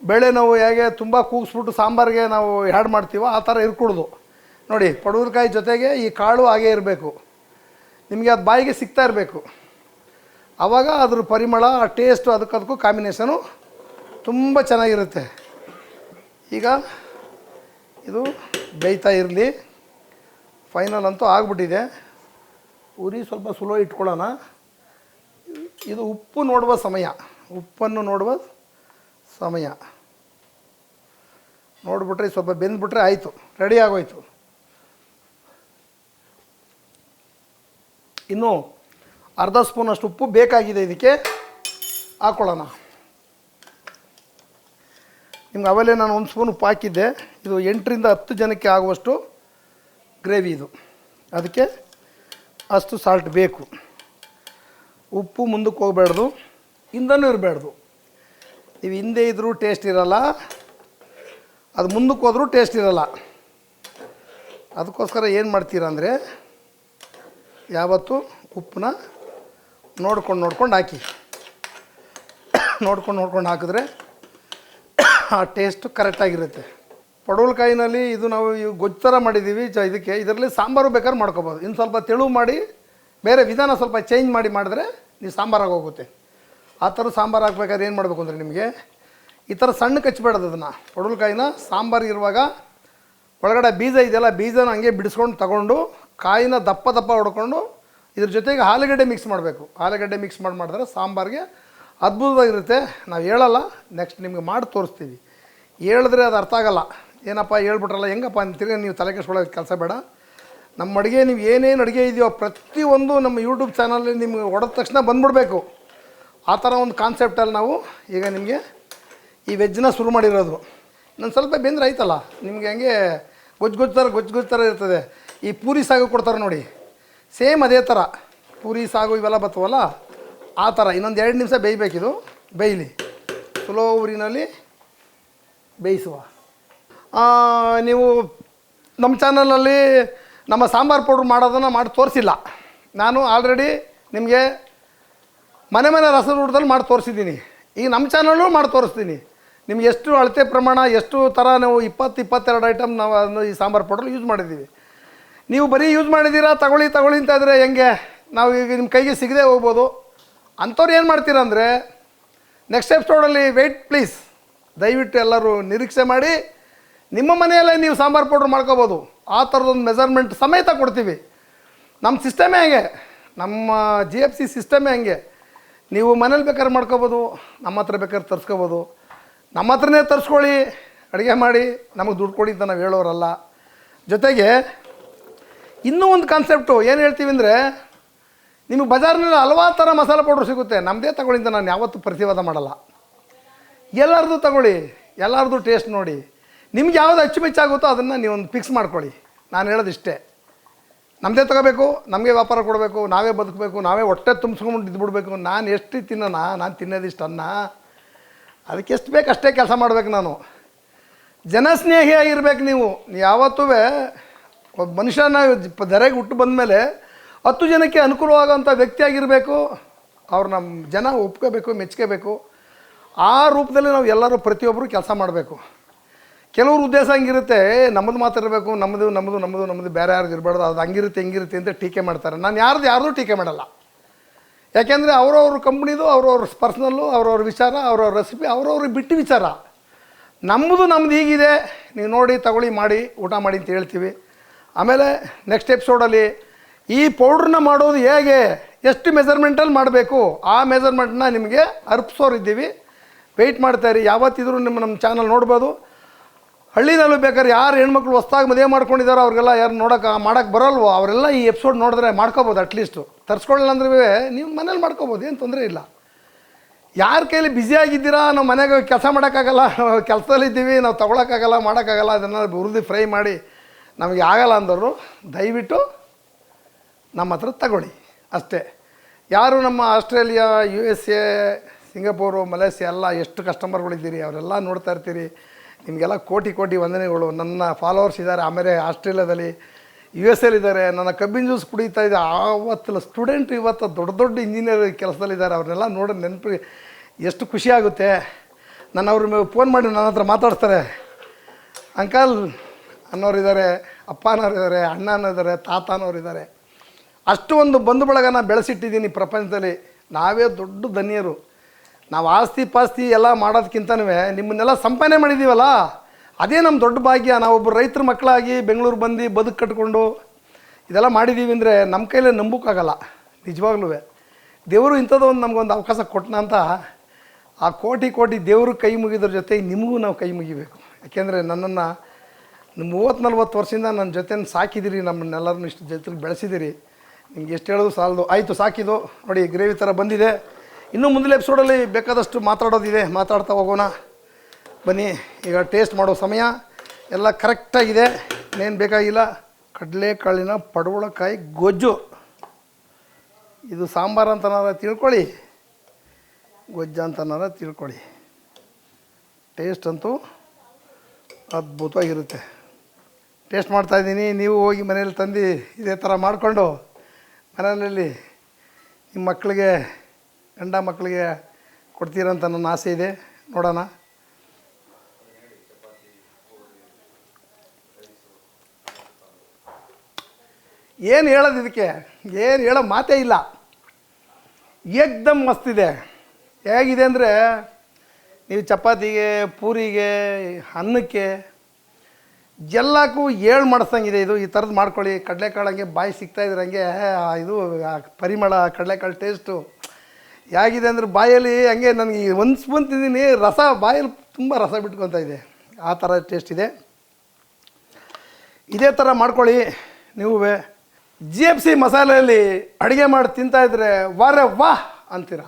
ಬೇಳೆ ನಾವು ಹೇಗೆ ತುಂಬ ಕೂಗಿಸ್ಬಿಟ್ಟು ಸಾಂಬಾರಿಗೆ ನಾವು ಆ್ಯಡ್ ಮಾಡ್ತೀವೋ ಆ ಥರ ಇರ್ಕೊಡ್ದು ನೋಡಿ. ಪಡವಲಕಾಯಿ ಜೊತೆಗೆ ಈ ಕಾಳು ಹಾಗೇ ಇರಬೇಕು. ನಿಮಗೆ ಅದು ಬಾಯಿಗೆ ಸಿಗ್ತಾ ಇರಬೇಕು. ಆವಾಗ ಅದ್ರ ಪರಿಮಳ ಆ ಟೇಸ್ಟು ಅದಕ್ಕೂ ಕಾಂಬಿನೇಷನು ತುಂಬ ಚೆನ್ನಾಗಿರುತ್ತೆ. ಈಗ ಇದು ಬೇಯ್ತಾ ಇರಲಿ. ಫೈನಲ್ ಅಂತೂ ಆಗಿಬಿಟ್ಟಿದೆ. ಉರಿ ಸ್ವಲ್ಪ ಸ್ಲೋ ಇಟ್ಕೊಳ್ಳೋಣ. ಇದು ಉಪ್ಪು ನೋಡುವ ಸಮಯ, ಉಪ್ಪನ್ನು ನೋಡುವ ಸಮಯ. ನೋಡಿಬಿಟ್ರೆ ಸ್ವಲ್ಪ ಬೆಂದ್ಬಿಟ್ರೆ ಆಯಿತು, ರೆಡಿ ಆಗೋಯ್ತು. ಇನ್ನೂ ಅರ್ಧ ಸ್ಪೂನಷ್ಟು ಉಪ್ಪು ಬೇಕಾಗಿದೆ, ಇದಕ್ಕೆ ಹಾಕ್ಕೊಳ್ಳೋಣ. ನಿಮ್ಗೆ ಅವಲೇ ನಾನು 1 ಸ್ಪೂನ್ ಉಪ್ಪು ಹಾಕಿದ್ದೆ. ಇದು 8ರಿಂದ 10 ಜನಕ್ಕೆ ಆಗುವಷ್ಟು ಗ್ರೇವಿ ಇದು, ಅದಕ್ಕೆ ಅಷ್ಟು ಸಾಲ್ಟ್ ಬೇಕು. ಉಪ್ಪು ಮುಂದಕ್ಕೆ ಹೋಗಬೇಡ್ದು, ಹಿಂದನೂ ಇರಬೇಡ್ದು. ನೀವು ಹಿಂದೆ ಇದ್ದರೂ ಟೇಸ್ಟ್ ಇರೋಲ್ಲ, ಅದು ಮುಂದಕ್ಕೆ ಹೋದರೂ ಟೇಸ್ಟ್ ಇರೋಲ್ಲ. ಅದಕ್ಕೋಸ್ಕರ ಏನು ಮಾಡ್ತೀರ ಅಂದರೆ ಯಾವತ್ತೂ ಉಪ್ಪನ್ನ ನೋಡ್ಕೊಂಡು ಹಾಕಿ. ನೋಡ್ಕೊಂಡು ಹಾಕಿದ್ರೆ ಆ ಟೇಸ್ಟು ಕರೆಕ್ಟಾಗಿರುತ್ತೆ. ಪಡವಲಕಾಯಿನಲ್ಲಿ ಇದು ನಾವು ಗೊಜ್ಜು ಥರ ಮಾಡಿದ್ದೀವಿ. ಇದರಲ್ಲಿ ಸಾಂಬಾರು ಬೇಕಾದ್ರೆ ಮಾಡ್ಕೊಬೋದು. ಇನ್ನು ಸ್ವಲ್ಪ ತೆಳು ಮಾಡಿ ಬೇರೆ ವಿಧಾನ ಸ್ವಲ್ಪ ಚೇಂಜ್ ಮಾಡಿದ್ರೆ ನೀವು ಸಾಂಬಾರಾಗಿ ಹೋಗುತ್ತೆ. ಆ ಥರ ಸಾಂಬಾರು ಹಾಕ್ಬೇಕಾದ್ರೆ ಏನು ಮಾಡಬೇಕು ಅಂದರೆ ನಿಮಗೆ ಈ ಥರ ಸಣ್ಣ ಕಚ್ಚಬೇಡದು. ಅದನ್ನು ಪಡವಲಕಾಯಿನ ಸಾಂಬಾರು ಇರುವಾಗ ಒಳಗಡೆ ಬೀಜ ಇದೆಯಲ್ಲ, ಬೀಜನ ಹಂಗೆ ಬಿಡಿಸ್ಕೊಂಡು ತಗೊಂಡು ಕಾಯಿನ ದಪ್ಪ ಹೊಡ್ಕೊಂಡು ಇದ್ರ ಜೊತೆಗೆ ಆಲೂಗಡ್ಡೆ ಮಿಕ್ಸ್ ಮಾಡಬೇಕು. ಆಲೂಗಡ್ಡೆ ಮಿಕ್ಸ್ ಮಾಡಿದ್ರೆ ಸಾಂಬಾರಿಗೆ ಅದ್ಭುತವಾಗಿರುತ್ತೆ. ನಾವು ಹೇಳಲ್ಲ, ನೆಕ್ಸ್ಟ್ ನಿಮಗೆ ಮಾಡಿ ತೋರಿಸ್ತೀವಿ. ಹೇಳಿದ್ರೆ ಅದು ಅರ್ಥ ಆಗೋಲ್ಲ. ಏನಪ್ಪ ಹೇಳ್ಬಿಟ್ರಲ್ಲ ಹೆಂಗಪ್ಪ ಅಂತೀರಿ, ನೀವು ತಲೆ ಕೆಡಿಸ್ಕೊಳ್ಳೋ ಕೆಲಸ ಬೇಡ. ನಮ್ಮ ಅಡುಗೆ ನೀವು ಏನೇನು ಅಡುಗೆ ಇದೆಯೋ ಪ್ರತಿಯೊಂದು ನಮ್ಮ ಯೂಟ್ಯೂಬ್ ಚಾನಲಲ್ಲಿ ನಿಮ್ಗೆ ಹೊಡೆದ ತಕ್ಷಣ ಬಂದುಬಿಡ್ಬೇಕು. ಆ ಥರ ಒಂದು ಕಾನ್ಸೆಪ್ಟಲ್ಲಿ ನಾವು ಈಗ ನಿಮಗೆ ಈ ವೆಜ್ನ ಶುರು ಮಾಡಿರೋದು. ನಾನು ಸ್ವಲ್ಪ ಬೆಂದ್ರೆ ಆಯ್ತಲ್ಲ, ನಿಮಗೆ ಹಂಗೆ ಗೊಜ್ಜು ಥರ ಇರ್ತದೆ. ಈ ಪೂರಿ ಸಾಗು ಕೊಡ್ತಾರೆ ನೋಡಿ, ಸೇಮ್ ಅದೇ ಥರ ಪೂರಿ ಸಾಗು ಇವೆಲ್ಲ ಬರ್ತವಲ್ಲ ಆ ಥರ. ಇನ್ನೊಂದು 2 ನಿಮಿಷ ಬೇಯಬೇಕಿದು. ಬೇಯಲಿ, ಸ್ಲೋ ಊರಿನಲ್ಲಿ ಬೇಯಿಸುವ. ನೀವು ನಮ್ಮ ಚಾನಲಲ್ಲಿ ನಮ್ಮ ಸಾಂಬಾರು ಪೌಡ್ರ್ ಮಾಡೋದನ್ನು ಮಾಡಿ ತೋರಿಸಿಲ್ಲ. ನಾನು ಆಲ್ರೆಡಿ ನಿಮಗೆ ಮನೆ ರಸದ ಊಟದಲ್ಲಿ ಮಾಡಿ ತೋರಿಸಿದ್ದೀನಿ. ಈಗ ನಮ್ಮ ಚಾನಲ್ಲು ಮಾಡಿ ತೋರಿಸ್ತೀನಿ. ನಿಮ್ಗೆ ಎಷ್ಟು ಅಳತೆ ಪ್ರಮಾಣ, ಎಷ್ಟು ಥರ ನಾವು 20-22 ಐಟಮ್ ನಾವು ಅದನ್ನು ಈ ಸಾಂಬಾರು ಪೌಡ್ರ್ ಯೂಸ್ ಮಾಡಿದ್ದೀವಿ. ನೀವು ಬರೀ ಯೂಸ್ ಮಾಡಿದ್ದೀರಾ ತಗೊಳ್ಳಿ ಅಂತ ಇದ್ದರೆ ಹೆಂಗೆ? ನಾವು ಈಗ ನಿಮ್ಮ ಕೈಗೆ ಸಿಗದೆ ಹೋಗ್ಬೋದು. ಅಂಥವ್ರು ಏನು ಮಾಡ್ತೀರಾ ಅಂದರೆ ನೆಕ್ಸ್ಟ್ ಎಪಿಸೋಡಲ್ಲಿ ವೆಯ್ಟ್ ಪ್ಲೀಸ್, ದಯವಿಟ್ಟು ಎಲ್ಲರೂ ನಿರೀಕ್ಷೆ ಮಾಡಿ. ನಿಮ್ಮ ಮನೆಯಲ್ಲೇ ನೀವು ಸಾಂಬಾರು ಪೌಡ್ರ್ ಮಾಡ್ಕೋಬೋದು. ಆ ಥರದೊಂದು ಮೆಜರ್ಮೆಂಟ್ ಸಮೇತ ಕೊಡ್ತೀವಿ. ನಮ್ಮ ಸಿಸ್ಟಮೇ ಹಂಗೆ, ನಮ್ಮ GFC ಸಿಸ್ಟಮೇ ಹಂಗೆ. ನೀವು ಮನೇಲಿ ಬೇಕಾದ್ರೆ ಮಾಡ್ಕೋಬೋದು, ನಮ್ಮ ಹತ್ರ ಬೇಕಾದ್ರೆ ತರಿಸ್ಕೋಬೋದು. ನಮ್ಮ ಹತ್ರನೇ ತರಿಸ್ಕೊಳ್ಳಿ, ಅಡುಗೆ ಮಾಡಿ ನಮಗೆ ದುಡ್ಡು ಕೊಡಿ ಅಂತ ನಾವು ಹೇಳೋರಲ್ಲ. ಜೊತೆಗೆ ಇನ್ನೂ ಒಂದು ಕಾನ್ಸೆಪ್ಟು ಏನು ಹೇಳ್ತೀವಿ ಅಂದರೆ, ನಿಮಗೆ ಬಜಾರ್ನಲ್ಲಿ ಹಲವಾರು ಥರ ಮಸಾಲೆ ಪೌಡ್ರ್ ಸಿಗುತ್ತೆ, ನಮ್ಮದೇ ತಗೊಳ್ಳಿ ಅಂತ ನಾನು ಯಾವತ್ತೂ ಪ್ರತಿವಾದ ಮಾಡಲ್ಲ. ಎಲ್ಲರದು ತಗೊಳ್ಳಿ, ಎಲ್ಲರದು ಟೇಸ್ಟ್ ನೋಡಿ. ನಿಮ್ಗೆ ಯಾವುದು ಅಚ್ಚುಮೆಚ್ಚಾಗುತ್ತೋ ಅದನ್ನು ನೀವೊಂದು ಫಿಕ್ಸ್ ಮಾಡ್ಕೊಳ್ಳಿ. ನಾನು ಹೇಳೋದಿಷ್ಟೇ, ನಮ್ಮದೇ ತಗೋಬೇಕು, ನಮಗೆ ವ್ಯಾಪಾರ ಕೊಡಬೇಕು, ನಾವೇ ಬದುಕಬೇಕು, ನಾವೇ ಹೊಟ್ಟೆ ತುಂಬಿಸ್ಕೊಂಡು ಇದ್ಬಿಡ್ಬೇಕು. ನಾನು ಎಷ್ಟು ತಿನ್ನೋಣ, ನಾನು ತಿನ್ನೋದಿಷ್ಟು ಅನ್ನ, ಅದಕ್ಕೆ ಎಷ್ಟು ಬೇಕು ಅಷ್ಟೇ ಕೆಲಸ ಮಾಡಬೇಕು. ನಾನು ಜನಸ್ನೇಹಿಯಾಗಿರ್ಬೇಕು. ನೀವು ಯಾವತ್ತೂ ಒಬ್ಬ ಮನುಷ್ಯನ ಧರೆಗೆ ಹುಟ್ಟು ಬಂದಮೇಲೆ 10 ಜನಕ್ಕೆ ಅನುಕೂಲವಾಗೋಂಥ ವ್ಯಕ್ತಿಯಾಗಿರಬೇಕು. ಅವ್ರು ನಮ್ಮ ಜನ ಒಪ್ಕೋಬೇಕು, ಮೆಚ್ಕೋಬೇಕು. ಆ ರೂಪದಲ್ಲಿ ನಾವು ಎಲ್ಲರೂ ಪ್ರತಿಯೊಬ್ಬರು ಕೆಲಸ ಮಾಡಬೇಕು. ಕೆಲವ್ರ ಉದ್ದೇಶ ಹಂಗಿರುತ್ತೆ, ನಮ್ಮದು ಮಾತಾಡಬೇಕು, ನಮ್ಮದು ಬೇರೆ ಯಾರ್ದು ಇರಬಾರ್ದು, ಅದು ಹಂಗಿರುತ್ತೆ ಹಿಂಗಿರುತ್ತೆ ಅಂತ ಟೀಕೆ ಮಾಡ್ತಾರೆ. ನಾನು ಯಾರ್ದು ಟೀಕೆ ಮಾಡಲ್ಲ. ಯಾಕೆಂದರೆ ಅವ್ರವ್ರ ಕಂಪ್ನಿದು, ಅವ್ರವ್ರ ಪರ್ಸ್ನಲ್ಲು, ಅವ್ರವ್ರ ವಿಚಾರ, ಅವ್ರವ್ರ ರೆಸಿಪಿ, ಅವ್ರವ್ರಿಗೆ ಬಿಟ್ಟು ವಿಚಾರ. ನಮ್ಮದು ಹೀಗಿದೆ, ನೀವು ನೋಡಿ ತಗೊಳ್ಳಿ, ಮಾಡಿ ಊಟ ಮಾಡಿ ಅಂತ ಹೇಳ್ತೀವಿ. ಆಮೇಲೆ ನೆಕ್ಸ್ಟ್ ಎಪಿಸೋಡಲ್ಲಿ ಈ ಪೌಡ್ರನ್ನ ಮಾಡೋದು ಹೇಗೆ, ಎಷ್ಟು ಮೆಜರ್ಮೆಂಟಲ್ಲಿ ಮಾಡಬೇಕು, ಆ ಮೆಜರ್ಮೆಂಟ್ನ ನಿಮಗೆ ಅರ್ಪಿಸೋರಿದ್ದೀವಿ. ವೆಯ್ಟ್ ಮಾಡ್ತಾಯಿರಿ. ಯಾವತ್ತಿದ್ರೂ ನಮ್ಮ ಚಾನಲ್ ನೋಡ್ಬೋದು. ಹಳ್ಳಿನಲ್ಲೂ ಬೇಕಾದ್ರೆ ಯಾರು ಹೆಣ್ಮಕ್ಳು ಹೊಸ್ದಾಗಿ ಮದುವೆ ಮಾಡ್ಕೊಂಡಿದ್ದಾರೋ ಅವ್ರಿಗೆಲ್ಲ ಯಾರು ಮಾಡೋಕ್ಕೆ ಬರೋಲ್ವೋ ಅವರೆಲ್ಲ ಈ ಎಪಿಸೋಡ್ ನೋಡಿದ್ರೆ ಮಾಡ್ಕೋಬೋದು. ಅಟ್ಲೀಸ್ಟು ತರಿಸ್ಕೊಳ್ಳಿಲ್ಲ ಅಂದ್ರೆ ನೀವು ಮನೇಲಿ ಮಾಡ್ಕೋಬೋದು, ಏನು ತೊಂದರೆ ಇಲ್ಲ. ಯಾರ ಕೈಲಿ ಬ್ಯುಸಿಯಾಗಿದ್ದೀರಾ, ನಾವು ಮನೆಗೆ ಕೆಲಸ ಮಾಡೋಕ್ಕಾಗಲ್ಲ, ಕೆಲಸದಲ್ಲಿದ್ದೀವಿ, ನಾವು ತೊಗೊಳಕ್ಕಾಗಲ್ಲ, ಮಾಡೋಕ್ಕಾಗಲ್ಲ, ಅದನ್ನು ಹುರಿದು ಫ್ರೈ ಮಾಡಿ ನಮಗೆ ಆಗಲ್ಲ ಅಂದವರು ದಯವಿಟ್ಟು ನಮ್ಮ ಹತ್ರ ತಗೊಳ್ಳಿ ಅಷ್ಟೇ. ಯಾರು ನಮ್ಮ ಆಸ್ಟ್ರೇಲಿಯಾ, USA, ಸಿಂಗಾಪುರು, ಮಲೇಷ್ಯಾ ಎಲ್ಲ ಎಷ್ಟು ಕಸ್ಟಮರ್ಗಳಿದ್ದೀರಿ, ಅವರೆಲ್ಲ ನೋಡ್ತಾ ಇರ್ತೀರಿ. ನಿಮಗೆಲ್ಲ ಕೋಟಿ ವಂದನೆಗಳು. ನನ್ನ ಫಾಲೋವರ್ಸ್ ಇದ್ದಾರೆ. ಆಮೇಲೆ ಆಸ್ಟ್ರೇಲಿಯಾದಲ್ಲಿ, USA ಇದ್ದಾರೆ. ನನ್ನ ಕಬ್ಬಿನ ಜ್ಯೂಸ್ ಕುಡಿತಾ ಇದೆ ಆವತ್ತು ಸ್ಟೂಡೆಂಟ್ ಇವತ್ತು ದೊಡ್ಡ ಇಂಜಿನಿಯರ್ ಕೆಲಸದಲ್ಲಿದ್ದಾರೆ. ಅವ್ರನ್ನೆಲ್ಲ ನೋಡಿ ನೆನಪು ಎಷ್ಟು ಖುಷಿಯಾಗುತ್ತೆ. ನಾನು ಅವ್ರ ಫೋನ್ ಮಾಡಿ ನನ್ನ ಹತ್ರ ಮಾತಾಡ್ತಾರೆ. ಅಂಕಲ್ ಅನ್ನೋರಿದ್ದಾರೆ, ಅಪ್ಪ ಅನ್ನೋರಿದ್ದಾರೆ, ಅಣ್ಣ ಅನ್ನೋರಿದ್ದಾರೆ, ತಾತ ಅನ್ನೋರಿದ್ದಾರೆ. ಅಷ್ಟು ಒಂದು ಬಂಧು ಬಳಗನ ಬೆಳೆಸಿಟ್ಟಿದ್ದೀನಿ ಪ್ರಪಂಚದಲ್ಲಿ. ನಾವೇ ದೊಡ್ಡ ಧನ್ಯರು. ನಾವು ಆಸ್ತಿ ಪಾಸ್ತಿ ಎಲ್ಲ ಮಾಡೋದಕ್ಕಿಂತನೂ ನಿಮ್ಮನ್ನೆಲ್ಲ ಸಂಪಾದನೆ ಮಾಡಿದ್ದೀವಲ್ಲ, ಅದೇ ನಮ್ಮ ದೊಡ್ಡ ಭಾಗ್ಯ. ನಾವೊಬ್ಬರು ರೈತರ ಮಕ್ಕಳಾಗಿ ಬೆಂಗಳೂರು ಬಂದು ಬದುಕು ಕಟ್ಕೊಂಡು ಇದೆಲ್ಲ ಮಾಡಿದ್ದೀವಿ ಅಂದರೆ ನಮ್ಮ ಕೈಲೇ ನಂಬೋಕ್ಕಾಗಲ್ಲ ನಿಜವಾಗ್ಲೂ. ದೇವರು ಇಂಥದ್ದೊಂದು ನಮಗೊಂದು ಅವಕಾಶ ಕೊಟ್ಟನ ಅಂತ ಆ ಕೋಟಿ ಕೋಟಿ ದೇವರು ಕೈ ಮುಗಿದ್ರ ಜೊತೆಗೆ ನಿಮಗೂ ನಾವು ಕೈ ಮುಗಿಬೇಕು. ಯಾಕೆಂದರೆ ನನ್ನನ್ನು 30-40 ವರ್ಷದಿಂದ ನನ್ನ ಜೊತೆ ಸಾಕಿದ್ದೀರಿ, ನಮ್ಮನ್ನೆಲ್ಲರನ್ನೂ ಇಷ್ಟು ಜೊತೆಲಿ ಬೆಳೆಸಿದ್ದೀರಿ. ನಿಮ್ಗೆ ಎಷ್ಟು ಹೇಳೋದು ಸಾಲದು. ಆಯಿತು, ಸಾಕಿದು ನೋಡಿ, ಗ್ರೇವಿ ಥರ ಬಂದಿದೆ. ಇನ್ನೂ ಮುಂದಿನ ಎಪಿಸೋಡಲ್ಲಿ ಬೇಕಾದಷ್ಟು ಮಾತಾಡೋದಿದೆ, ಮಾತಾಡ್ತಾ ಹೋಗೋಣ ಬನ್ನಿ. ಈಗ ಟೇಸ್ಟ್ ಮಾಡೋ ಸಮಯ. ಎಲ್ಲ ಕರೆಕ್ಟಾಗಿದೆ, ಇನ್ನೇನು ಬೇಕಾಗಿಲ್ಲ. ಕಡಲೆಕಾಳಿನ ಪಡವಲಕಾಯಿ ಗೊಜ್ಜು, ಇದು ಸಾಂಬಾರು ಅಂತನಾರ ತಿಳ್ಕೊಳ್ಳಿ, ಗೊಜ್ಜು ಅಂತನಾರ ತಿಳ್ಕೊಳ್ಳಿ. ಟೇಸ್ಟ್ ಅಂತೂ ಅದ್ಭುತವಾಗಿರುತ್ತೆ. ಟೇಸ್ಟ್ ಮಾಡ್ತಾಯಿದ್ದೀನಿ, ನೀವು ಹೋಗಿ ಮನೇಲಿ ತಂದು ಇದೇ ಥರ ಮಾಡಿಕೊಂಡು ಮನೆಯಲ್ಲಿ ನಿಮ್ಮ ಮಕ್ಕಳಿಗೆ, ಗಂಡ ಮಕ್ಕಳಿಗೆ ಕೊಡ್ತೀರಂತ ನನ್ನ ಆಸೆ ಇದೆ. ನೋಡೋಣ. ಏನು ಹೇಳೋದು ಇದಕ್ಕೆ, ಏನು ಹೇಳೋ ಮಾತೇ ಇಲ್ಲ. ಏಕ್ದಮ್ ಮಸ್ತಿದೆ. ಹೇಗಿದೆ ಅಂದರೆ ನೀವು ಚಪಾತಿಗೆ, ಪೂರಿಗೆ, ಅನ್ನಕ್ಕೆ ಎಲ್ಲಕ್ಕೂ ಮಾಡಿಸ್ದಂಗಿದೆ ಇದು. ಈ ಥರದ್ದು ಮಾಡ್ಕೊಳ್ಳಿ. ಕಡಲೆಕಾಳು ಹಂಗೆ ಬಾಯಿ ಸಿಗ್ತಾಯಿದ್ರೆ ಹಂಗೆ ಇದು ಪರಿಮಳ, ಕಡಲೆಕಾಳು ಟೇಸ್ಟು ಹೇಗಿದೆ ಅಂದರೆ ಬಾಯಲ್ಲಿ ಹಂಗೆ ನನಗೆ ಒಂದು ಸ್ಪೂನ್ ತಿಂದಿನಿ, ರಸ ಬಾಯಲ್ಲಿ ತುಂಬ ರಸ ಬಿಟ್ಕೊತಾ ಇದೆ. ಆ ಥರ ಟೇಸ್ಟ್ ಇದೆ. ಇದೇ ಥರ ಮಾಡ್ಕೊಳ್ಳಿ ನೀವು. GFC ಮಸಾಲೆಯಲ್ಲಿ ಅಡುಗೆ ಮಾಡಿ ತಿಂತಾಯಿದ್ರೆ ವಾರೆ ವಾಹ್ ಅಂತೀರ.